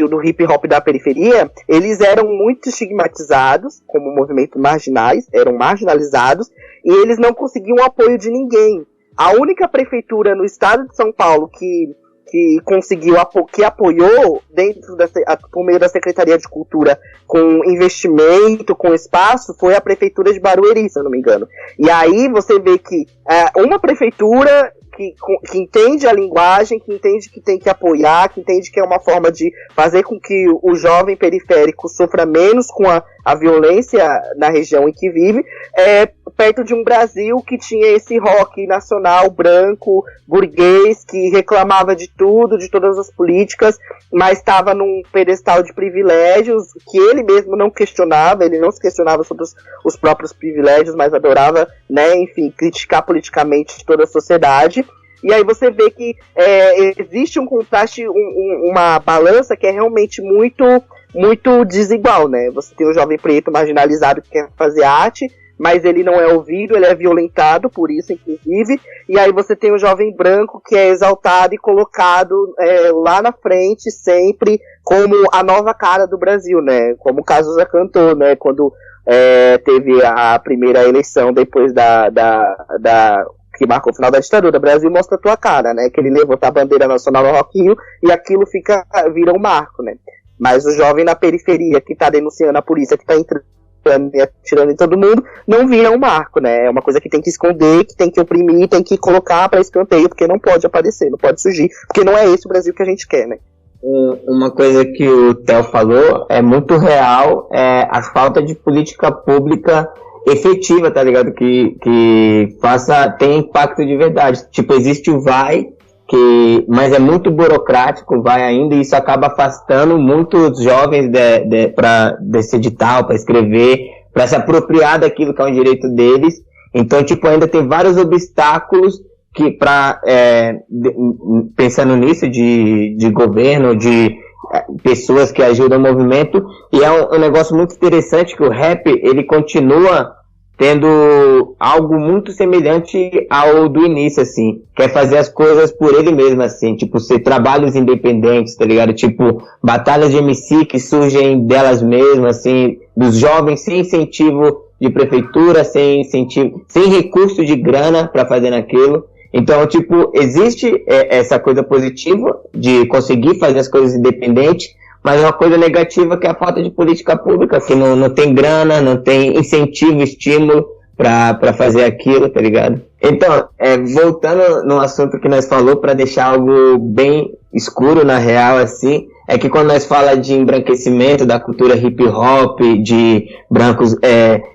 do hip hop da periferia, eles eram muito estigmatizados como movimentos marginais, eram marginalizados, e eles não conseguiam o apoio de ninguém. A única prefeitura no estado de São Paulo que conseguiu, que apoiou por meio da Secretaria de Cultura com investimento, com espaço, foi a prefeitura de Barueri, se eu não me engano. E aí você vê que uma prefeitura que entende a linguagem, que entende que tem que apoiar, que entende que é uma forma de fazer com que o jovem periférico sofra menos com a violência na região em que vive, perto de um Brasil que tinha esse rock nacional, branco, burguês, que reclamava de tudo, de todas as políticas, mas estava num pedestal de privilégios que ele mesmo não questionava, ele não se questionava sobre os próprios privilégios, mas adorava, né, enfim, criticar politicamente toda a sociedade. E aí você vê que existe um contraste, uma balança que é realmente muito, muito desigual, né? Você tem o jovem preto marginalizado que quer fazer arte, mas ele não é ouvido, ele é violentado por isso, inclusive. E aí você tem o jovem branco que é exaltado e colocado lá na frente sempre como a nova cara do Brasil, né? Como o Cazuza cantou, né? Quando teve a primeira eleição depois que marcou o final da ditadura, Brasil mostra a tua cara, né? Que ele levantou a bandeira nacional no Rock in Rio e aquilo vira um marco, né? Mas o jovem na periferia que tá denunciando a polícia, que tá entrando e atirando em todo mundo, não vira um marco, né? É uma coisa que tem que esconder, que tem que oprimir, tem que colocar para escanteio, porque não pode aparecer, não pode surgir, porque não é esse o Brasil que a gente quer, né? Uma coisa que o Theo falou é muito real, a falta de política pública efetiva, tá ligado? Que tem impacto de verdade. Tipo, existe o VAI, mas é muito burocrático o VAI ainda, e isso acaba afastando muitos jovens desse edital, para escrever, para se apropriar daquilo que é um direito deles. Então, tipo, ainda tem vários obstáculos que pensando nisso, de governo, de pessoas que ajudam o movimento, e é um negócio muito interessante que o rap, ele continua tendo algo muito semelhante ao do início, assim, que é fazer as coisas por ele mesmo, assim, tipo, ser trabalhos independentes, tá ligado? Tipo, batalhas de MC que surgem delas mesmas, assim, dos jovens sem incentivo de prefeitura, sem incentivo, sem recurso de grana pra fazer naquilo. Então, tipo, existe essa coisa positiva de conseguir fazer as coisas independentes, mas é uma coisa negativa que é a falta de política pública, que não tem grana, não tem incentivo, estímulo pra fazer aquilo, tá ligado? Então, voltando no assunto que nós falou, pra deixar algo bem escuro, na real, assim, é que quando nós fala de embranquecimento da cultura hip hop, de brancos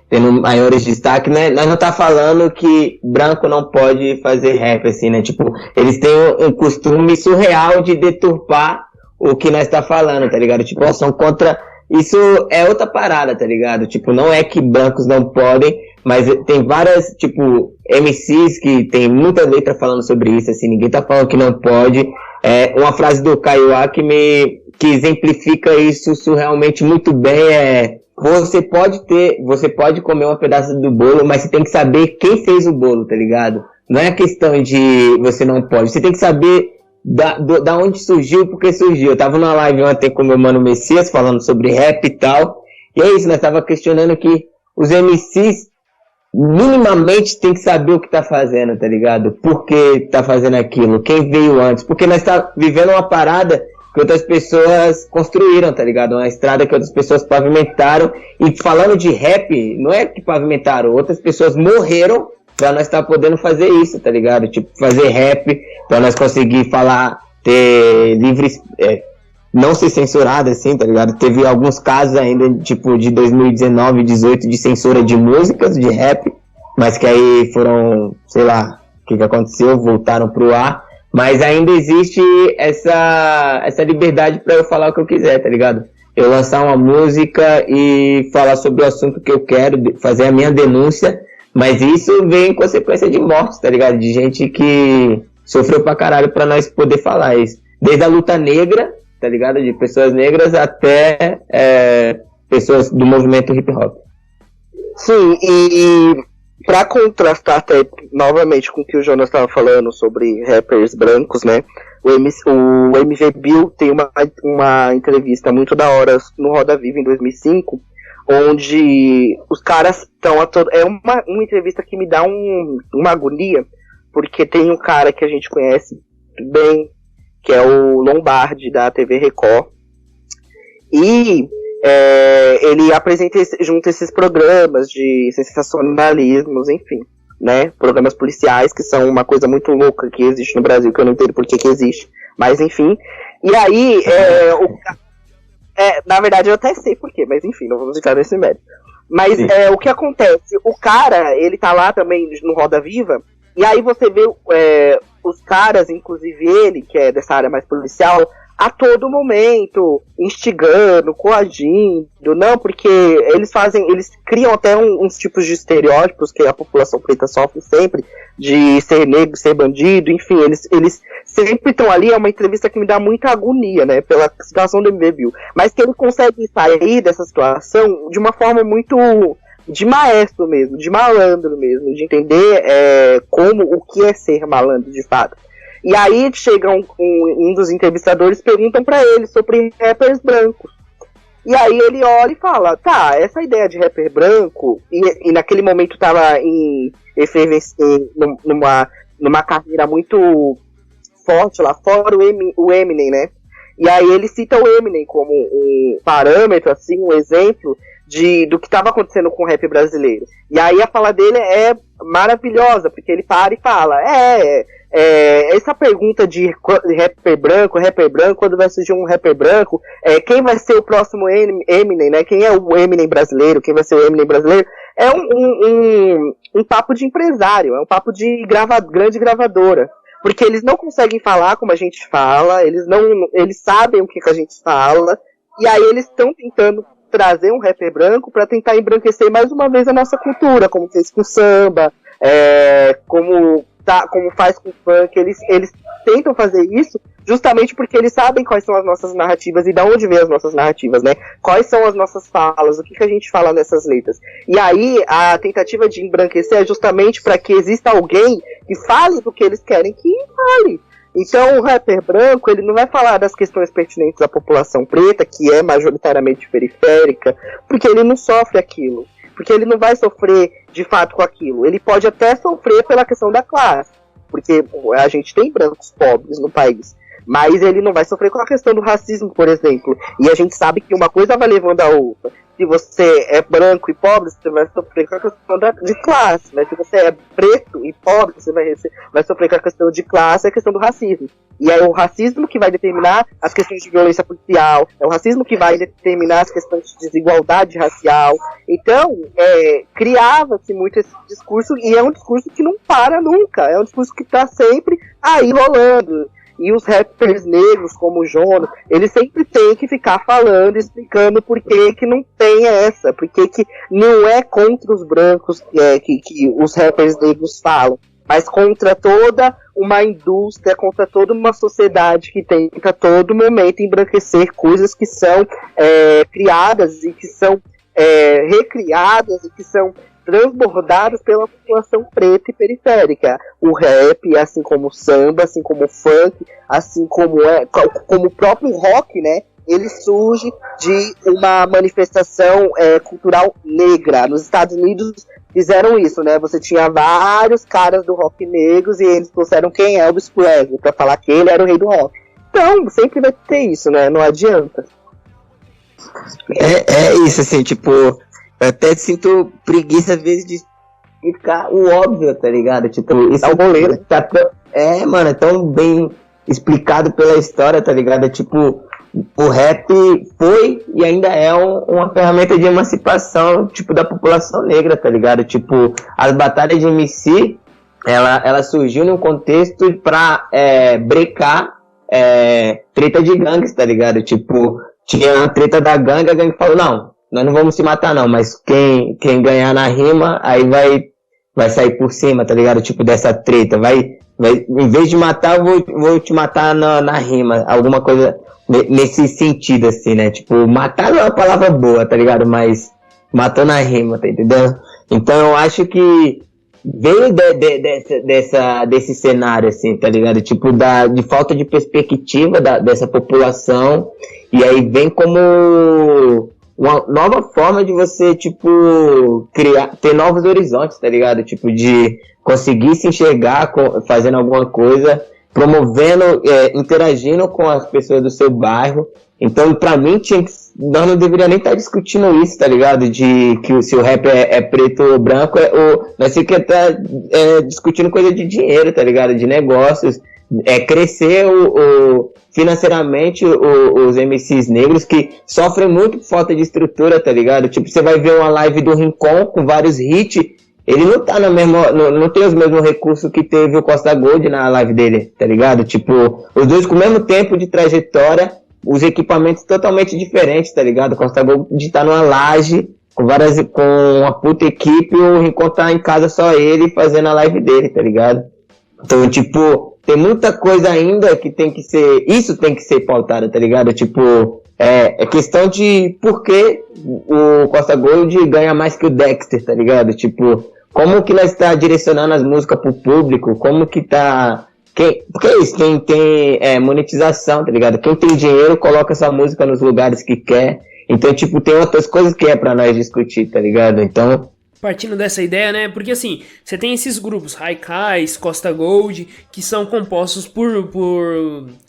tendo maiores destaques, né, nós não tá falando que branco não pode fazer rap, assim, né? Tipo, eles têm um costume surreal de deturpar o que nós tá falando, tá ligado? Tipo, são contra... Isso é outra parada, tá ligado? Tipo, não é que brancos não podem, mas tem várias, tipo, MCs que tem muita letra falando sobre isso, assim, ninguém tá falando que não pode. Uma frase do Kaiowá que exemplifica isso surrealmente muito bem, você pode comer um pedaço do bolo, mas você tem que saber quem fez o bolo, tá ligado? Não é a questão de você não pode, você tem que saber da onde surgiu e por que surgiu. Eu tava numa live ontem com o meu mano Messias falando sobre rap e tal, e é isso, nós tava questionando que os MCs minimamente tem que saber o que tá fazendo, tá ligado? Por que tá fazendo aquilo, quem veio antes, porque nós tá vivendo uma parada que outras pessoas construíram, tá ligado? Uma estrada que outras pessoas pavimentaram, e falando de rap, não é que pavimentaram, outras pessoas morreram pra nós estar podendo fazer isso, tá ligado? Tipo, fazer rap, pra nós conseguir falar, ter livres, não ser censurado, assim, tá ligado? Teve alguns casos ainda, tipo, de 2019, 2018, de censura de músicas, de rap, mas que aí foram, sei lá, o que aconteceu, voltaram pro ar, Mas ainda existe essa liberdade pra eu falar o que eu quiser, tá ligado? Eu lançar uma música e falar sobre o assunto que eu quero, fazer a minha denúncia, mas isso vem em consequência de mortes, tá ligado? De gente que sofreu pra caralho pra nós poder falar isso. Desde a luta negra, tá ligado? De pessoas negras até pessoas do movimento hip hop. Sim, e pra contrastar até novamente com o que o Jonas estava falando sobre rappers brancos, né? O MV Bill tem uma entrevista muito da hora no Roda Viva em 2005, onde os caras estão é uma entrevista que me dá uma agonia, porque tem um cara que a gente conhece bem, que é o Lombardi, da TV Record, e ele apresenta junto esses programas de sensacionalismos, enfim, né, programas policiais, que são uma coisa muito louca que existe no Brasil, que eu não entendo por que existe, mas enfim, e aí, na verdade eu até sei por quê, mas enfim, não vamos entrar nesse mérito. Mas o que acontece, o cara, ele tá lá também no Roda Viva, e aí você vê os caras, inclusive ele, que é dessa área mais policial, a todo momento, instigando, coagindo, não, porque eles criam até uns tipos de estereótipos que a população preta sofre sempre, de ser negro, ser bandido, enfim, eles sempre estão ali. É uma entrevista que me dá muita agonia, né, pela situação do MV Bill, mas que ele consegue sair dessa situação de uma forma muito de maestro mesmo, de malandro mesmo, de entender o que é ser malandro de fato. E aí chega um dos entrevistadores, perguntam pra ele sobre rappers brancos. E aí ele olha e fala, tá, essa ideia de rapper branco, e naquele momento tava em efervescência, numa carreira muito forte lá fora, o Eminem, né? E aí ele cita o Eminem como um parâmetro, assim, um exemplo do que estava acontecendo com o rap brasileiro. E aí a fala dele é maravilhosa, porque ele para e fala, essa pergunta de rapper branco, quando vai surgir um rapper branco, quem vai ser o próximo Eminem, né? Quem é o Eminem brasileiro, quem vai ser o Eminem brasileiro, é um papo de empresário, é um papo de grande gravadora. Porque eles não conseguem falar como a gente fala, eles sabem o que a gente fala, e aí eles estão tentando trazer um rapper branco para tentar embranquecer mais uma vez a nossa cultura, como fez com o samba, como faz com o funk. Eles tentam fazer isso justamente porque eles sabem quais são as nossas narrativas e de onde vêm as nossas narrativas, né? Quais são as nossas falas, o que a gente fala nessas letras. E aí a tentativa de embranquecer é justamente para que exista alguém que fale do que eles querem que fale. Então o rapper branco, ele não vai falar das questões pertinentes à população preta, que é majoritariamente periférica, porque ele não sofre aquilo. Porque ele não vai sofrer de fato com aquilo. Ele pode até sofrer pela questão da classe, porque a gente tem brancos pobres no país, mas ele não vai sofrer com a questão do racismo, por exemplo. E a gente sabe que uma coisa vai levando a outra. Se você é branco e pobre, você vai sofrer com a questão de classe, mas se você é preto e pobre, você vai sofrer com a questão de classe e a questão do racismo. E é o racismo que vai determinar as questões de violência policial, é o racismo que vai determinar as questões de desigualdade racial. Então, criava-se muito esse discurso, e é um discurso que não para nunca, é um discurso que está sempre aí rolando. E os rappers negros, como o Jonas, eles sempre têm que ficar falando, explicando por que não tem essa, porque que não é contra os brancos que os rappers negros falam, mas contra toda uma indústria, contra toda uma sociedade que tenta a todo momento embranquecer coisas que são criadas e que são recriadas e que são transbordados pela população preta e periférica. O rap, assim como o samba, assim como o funk, assim como o próprio rock, né? Ele surge de uma manifestação cultural negra. Nos Estados Unidos fizeram isso, né? Você tinha vários caras do rock negros e eles trouxeram quem é Elvis Presley pra falar que ele era o rei do rock. Então, sempre vai ter isso, né? Não adianta. É isso, assim, tipo, eu até sinto preguiça às vezes de explicar o óbvio, tá ligado? Tipo, isso é o goleiro. Mano, é tão bem explicado pela história, tá ligado? Tipo, o rap foi e ainda é uma ferramenta de emancipação, tipo, da população negra, tá ligado? Tipo, as batalhas de MC ela surgiu num contexto pra brecar treta de gangues, tá ligado? Tipo, tinha a treta da gangue, a gangue falou, não, nós não vamos se matar não, mas quem ganhar na rima, aí vai sair por cima, tá ligado? Tipo, dessa treta, em vez de matar, eu vou te matar na rima, alguma coisa nesse sentido, assim, né? Tipo, matar não é uma palavra boa, tá ligado? Mas matou na rima, tá entendendo? Então eu acho que veio desse cenário, assim, tá ligado? Tipo, de falta de perspectiva dessa população, e aí vem como uma nova forma de você, tipo, ter novos horizontes, tá ligado? Tipo, de conseguir se enxergar fazendo alguma coisa, promovendo, interagindo com as pessoas do seu bairro. Então, pra mim, nós não deveríamos nem estar discutindo isso, tá ligado? De que se o rap é preto ou branco, nós temos que estar discutindo coisa de dinheiro, tá ligado? De negócios. Crescer financeiramente os MCs negros que sofrem muito por falta de estrutura, tá ligado? Tipo, você vai ver uma live do Rincon com vários hits, ele não tá não tem os mesmos recursos que teve o Costa Gold na live dele, tá ligado? Tipo, os dois com o mesmo tempo de trajetória, os equipamentos totalmente diferentes, tá ligado? O Costa Gold tá numa laje com uma puta equipe, o Rincon tá em casa só ele fazendo a live dele, tá ligado? Então, tipo, tem muita coisa ainda que isso tem que ser pautado, tá ligado? Tipo, é questão de por que o Costa Gold ganha mais que o Dexter, tá ligado? Tipo, como que nós tá direcionando as músicas pro público, como que tá... Porque é isso, quem tem monetização, tá ligado? Quem tem dinheiro coloca essa música nos lugares que quer. Então, tipo, tem outras coisas que pra nós discutir, tá ligado? Então... Partindo dessa ideia, né? Porque assim, você tem esses grupos, Haikais, Costa Gold, que são compostos por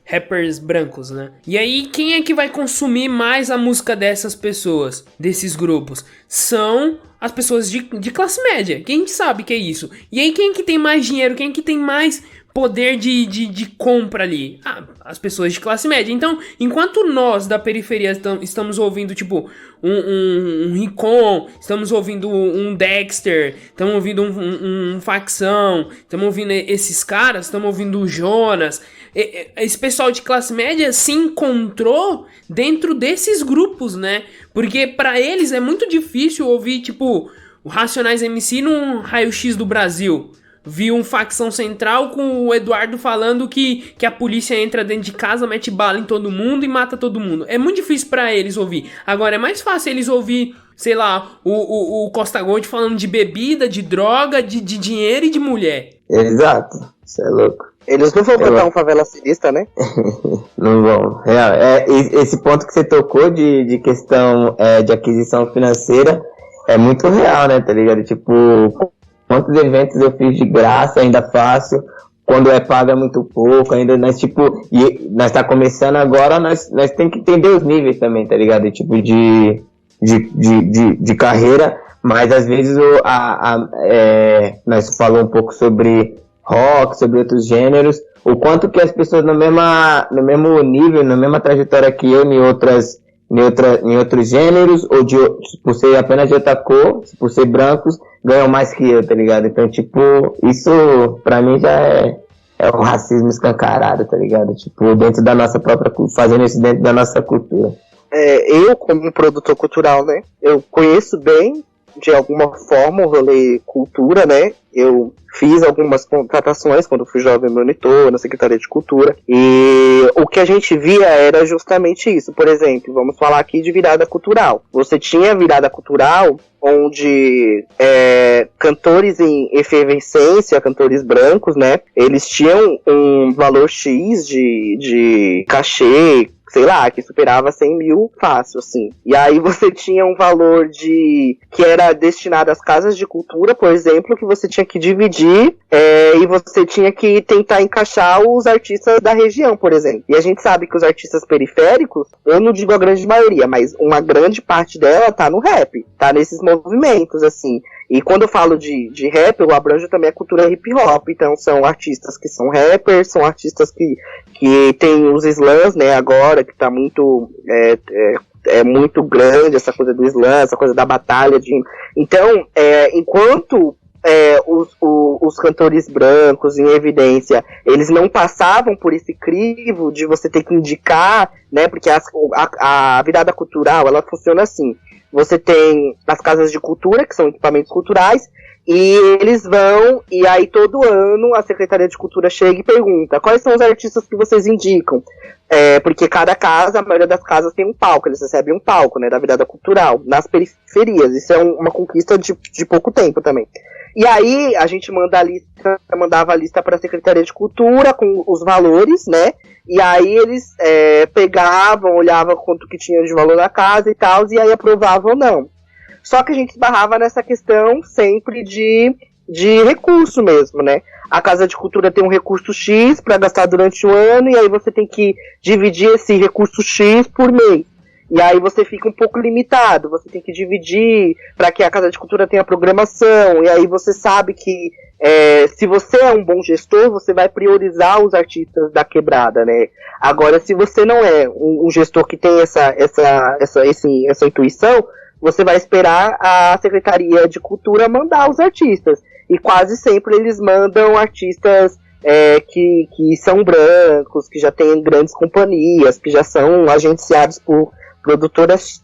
rappers brancos, né? E aí, quem é que vai consumir mais a música dessas pessoas, desses grupos? São as pessoas de classe média. Quem sabe que é isso? E aí, quem é que tem mais dinheiro? Quem é que tem mais poder de compra ali? As pessoas de classe média. Então, enquanto nós da periferia estamos ouvindo, tipo, um Rincon, estamos ouvindo um Dexter, estamos ouvindo um Facção, estamos ouvindo esses caras, estamos ouvindo o Jonas, esse pessoal de classe média se encontrou dentro desses grupos, né? Porque pra eles é muito difícil ouvir, tipo, o Racionais MC num raio-x do Brasil. Vi um Facção Central com o Eduardo falando que a polícia entra dentro de casa, mete bala em todo mundo e mata todo mundo. É muito difícil pra eles ouvir. Agora, é mais fácil eles ouvir, sei lá, o Costa Gold falando de bebida, de droga, de dinheiro e de mulher. Exato, isso é louco. Eles não vão botar um favela sinista, né? Não vão. Esse ponto que você tocou de questão de aquisição financeira é muito real, né, tá ligado? Tipo... Quantos eventos eu fiz de graça, ainda faço, quando pago é muito pouco, ainda nós, tipo, e nós tá começando agora, nós tem que entender os níveis também, tá ligado? Tipo, de carreira, mas às vezes nós falamos um pouco sobre rock, sobre outros gêneros, o quanto que as pessoas no mesmo nível, na mesma trajetória que eu, em outros gêneros, ou por ser apenas de outra cor, por ser brancos, ganham mais que eu, tá ligado? Então, tipo, isso pra mim já é um racismo escancarado, tá ligado? Tipo, dentro da nossa própria fazendo isso dentro da nossa cultura. Eu, como produtor cultural, né, eu conheço bem, de alguma forma, o rolê cultura, né? Eu fiz algumas contratações quando fui jovem monitor na Secretaria de Cultura, e o que a gente via era justamente isso. Por exemplo, vamos falar aqui de virada cultural. Você tinha virada cultural onde cantores em efervescência, cantores brancos, né, eles tinham um valor X de cachê, sei lá, que superava 100 mil fácil, assim. E aí você tinha um valor que era destinado às casas de cultura, por exemplo, que você tinha que dividir e você tinha que tentar encaixar os artistas da região, por exemplo. E a gente sabe que os artistas periféricos, eu não digo a grande maioria, mas uma grande parte dela tá no rap, tá nesses movimentos, assim. E quando eu falo de rap, eu abranjo também a cultura hip hop. Então são artistas que são rappers, são artistas que tem os slams, né, agora, que tá muito muito grande essa coisa do slam, essa coisa da batalha. Então, enquanto os cantores brancos em evidência, eles não passavam por esse crivo de você ter que indicar, né? Porque a virada cultural, ela funciona assim. Você tem as casas de cultura, que são equipamentos culturais, e eles vão, e aí todo ano a Secretaria de Cultura chega e pergunta: quais são os artistas que vocês indicam? Porque cada casa, a maioria das casas tem um palco, eles recebem um palco, né, da virada cultural, nas periferias. Isso é uma conquista de pouco tempo também. E aí a gente mandava a lista para a Secretaria de Cultura com os valores, né? E aí eles pegavam, olhavam quanto que tinha de valor na casa e tal, e aí aprovavam ou não. Só que a gente esbarrava nessa questão sempre de recurso mesmo, né? A Casa de Cultura tem um recurso X para gastar durante o ano, e aí você tem que dividir esse recurso X por mês. E aí você fica um pouco limitado, você tem que dividir para que a Casa de Cultura tenha programação, e aí você sabe que se você é um bom gestor, você vai priorizar os artistas da quebrada, né? Agora, se você não é um gestor que tem essa intuição, você vai esperar a Secretaria de Cultura mandar os artistas. E quase sempre eles mandam artistas que são brancos, que já têm grandes companhias, que já são agenciados por produtoras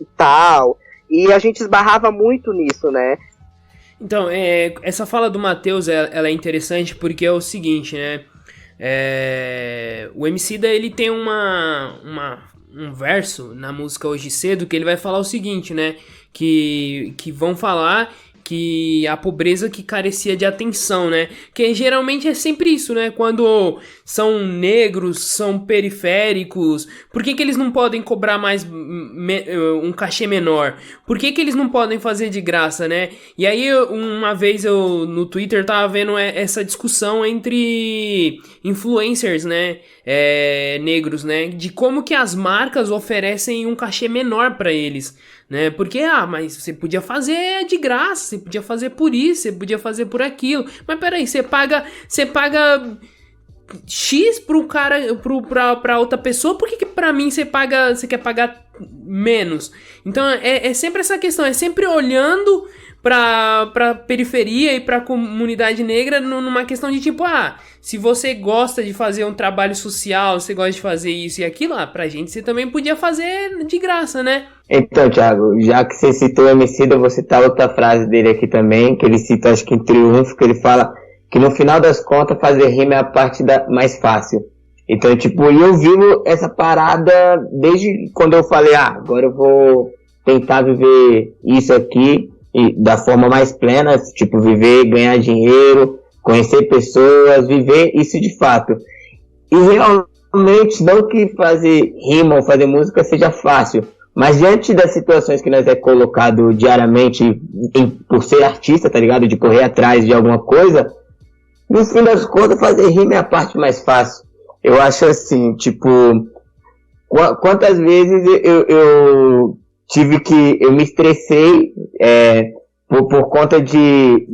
e tal. E a gente esbarrava muito nisso, né? Então, essa fala do Matheus, ela é interessante porque é o seguinte, né? O Emicida, ele tem um verso na música Hoje Cedo que ele vai falar o seguinte, né? Que vão falar que a pobreza que carecia de atenção, né? Que geralmente é sempre isso, né? Quando são negros, são periféricos, por que eles não podem cobrar mais um cachê menor? Por que eles não podem fazer de graça, né? E aí, uma vez eu no Twitter tava vendo essa discussão entre influencers, né? Negros, né? De como que as marcas oferecem um cachê menor pra eles, né? Porque, mas você podia fazer de graça, você podia fazer por isso, você podia fazer por aquilo. Mas peraí, você paga X pro cara, pra outra pessoa, por que pra mim você quer pagar menos? Então é sempre essa questão, é sempre olhando pra periferia e pra comunidade negra numa questão de tipo, se você gosta de fazer um trabalho social, você gosta de fazer isso e aquilo, pra gente você também podia fazer de graça, né? Então, Thiago, já que você citou o Emicida, eu vou citar outra frase dele aqui também, que ele cita, acho que em Triunfo, que ele fala que no final das contas fazer rima é a parte mais fácil. Então, tipo, eu vivo essa parada desde quando eu falei, agora eu vou tentar viver isso aqui e da forma mais plena, tipo, viver, ganhar dinheiro, conhecer pessoas, viver isso de fato. E realmente, não que fazer rima ou fazer música seja fácil, mas diante das situações que nós é colocado diariamente por ser artista, tá ligado? De correr atrás de alguma coisa, no fim das contas, fazer rima é a parte mais fácil. Eu acho assim, tipo, quantas vezes eu me estressei por conta de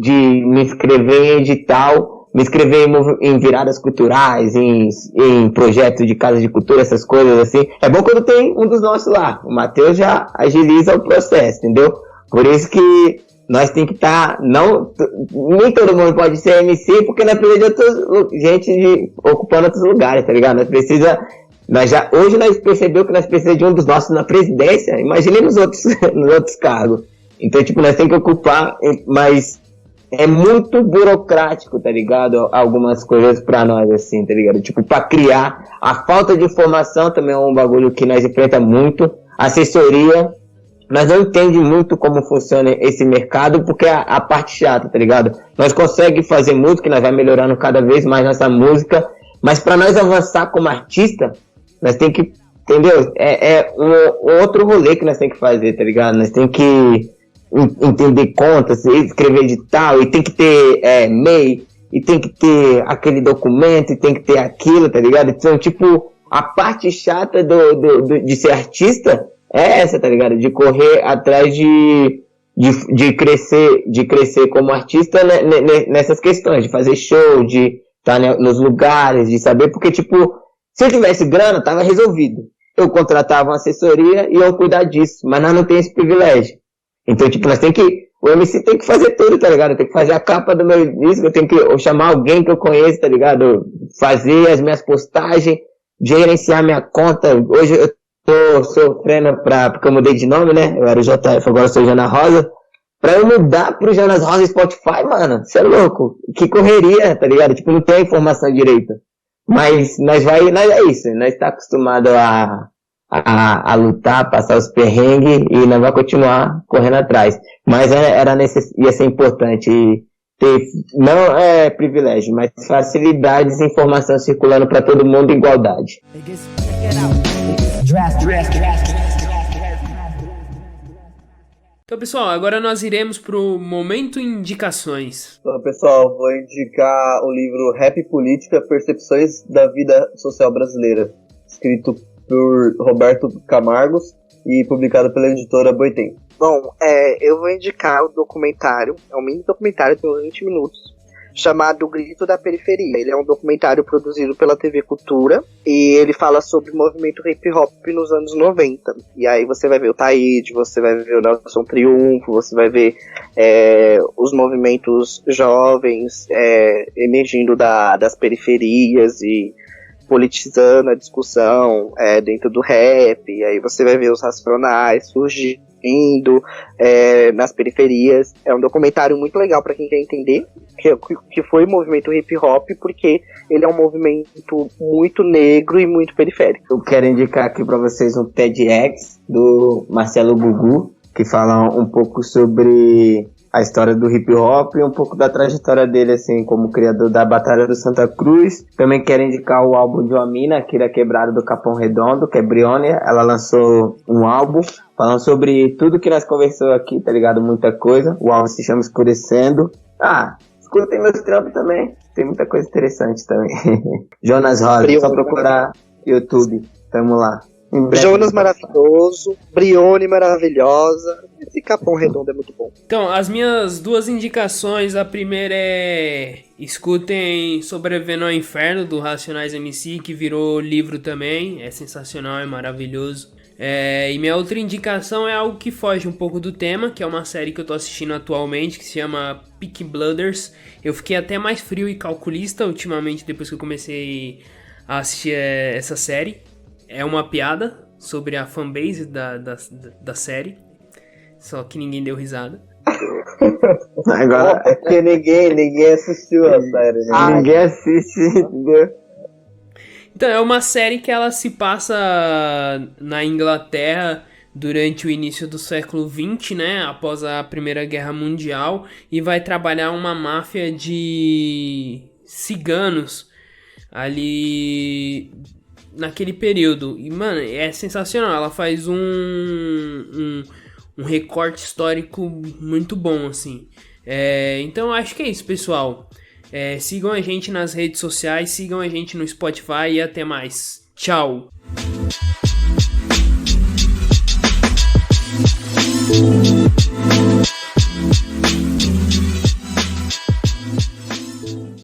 me inscrever em edital, me inscrever em viradas culturais, em projetos de casa de cultura, essas coisas assim. É bom quando tem um dos nossos lá. O Matheus já agiliza o processo, entendeu? Por isso que nós tem que estar, nem todo mundo pode ser MC, porque nós precisamos de gente ocupando outros lugares, tá ligado? Hoje nós percebemos que nós precisamos de um dos nossos na presidência, imagine nos outros cargos. Então, tipo, nós temos que ocupar, mas é muito burocrático, tá ligado? Algumas coisas pra nós, assim, tá ligado? Tipo, pra criar, a falta de informação também é um bagulho que nós enfrentamos muito, assessoria. Nós não entendemos muito como funciona esse mercado, porque é a parte chata, tá ligado? Nós conseguimos fazer música, nós vamos melhorando cada vez mais nossa música, mas para nós avançar como artista, nós temos que, entendeu? Um outro rolê que nós temos que fazer, tá ligado? Nós temos que entender contas, escrever edital, e tem que ter MEI, e tem que ter aquele documento, e tem que ter aquilo, tá ligado? Então, tipo, a parte chata de ser artista é essa, tá ligado? De correr atrás de crescer como artista nessas questões, de fazer show, de estar nos lugares, de saber, porque, tipo, se eu tivesse grana, tava resolvido. Eu contratava uma assessoria e eu cuidar disso, mas nós não temos esse privilégio. Então, tipo, nós temos que O MC tem que fazer tudo, tá ligado? Tem que fazer a capa do meu disco, eu tenho que chamar alguém que eu conheço, tá ligado? Fazer as minhas postagens, gerenciar minha conta. Hoje eu tô sofrendo porque eu mudei de nome, né? Eu era o JF, agora eu sou o Jonas Rosa. Pra eu mudar pro Jonas Rosa Spotify, mano, você é louco. Que correria, tá ligado? Tipo, não tem a informação direita. Mas nós é isso, nós tá acostumado a lutar, passar os perrengues e nós vamos continuar correndo atrás. Mas ia ser importante ter, não é privilégio, mas facilidades e informação circulando para todo mundo em igualdade. Então, pessoal, agora nós iremos pro Momento Indicações. Então, pessoal, vou indicar o livro Rap e Política, Percepções da Vida Social Brasileira, escrito por Roberto Camargos e publicado pela editora Boitempo. Bom, eu vou indicar o documentário, é um mini documentário de uns 20 minutos, chamado O Grito da Periferia. Ele é um documentário produzido pela TV Cultura e ele fala sobre o movimento hip hop nos anos 90. E aí você vai ver o Taíde, você vai ver o Nelson Triunfo, você vai ver os movimentos jovens emergindo das periferias e politizando a discussão dentro do rap. E aí você vai ver os Racionais surgindo nas periferias. É um documentário muito legal para quem quer entender que foi o movimento hip hop, porque ele é um movimento muito negro e muito periférico. Eu quero indicar aqui para vocês um TEDx do Marcelo Gugu, que fala um pouco sobre a história do hip hop e um pouco da trajetória dele, assim, como criador da Batalha do Santa Cruz. Também quero indicar o álbum de uma mina, Kira Quebrada, do Capão Redondo, que é Brione. Ela lançou um álbum falando sobre tudo que nós conversamos aqui, tá ligado? Muita coisa. O álbum se chama Escurecendo. Escutem meus trampos também. Tem muita coisa interessante também. Jonas Rosa, Brione, só procurar YouTube. Tamo lá. Jonas maravilhoso, Brione maravilhosa, esse Capão Redondo é muito bom. Então, as minhas duas indicações, a primeira é escutem Sobrevivendo ao Inferno, do Racionais MC, que virou livro também, é sensacional, é maravilhoso. E minha outra indicação é algo que foge um pouco do tema, que é uma série que eu tô assistindo atualmente, que se chama Peaky Blinders. Eu fiquei até mais frio e calculista ultimamente, depois que eu comecei a assistir essa série. É uma piada sobre a fanbase da série, só que ninguém deu risada. Agora é porque ninguém assistiu a série, né? Ninguém assiste, entendeu? Então, é uma série que ela se passa na Inglaterra durante o início do século XX, né? Após a Primeira Guerra Mundial, e vai trabalhar uma máfia de ciganos ali naquele período. E, mano, é sensacional. Ela faz um recorte histórico muito bom, assim. Então, acho que é isso, pessoal. Sigam a gente nas redes sociais, sigam a gente no Spotify e até mais. Tchau!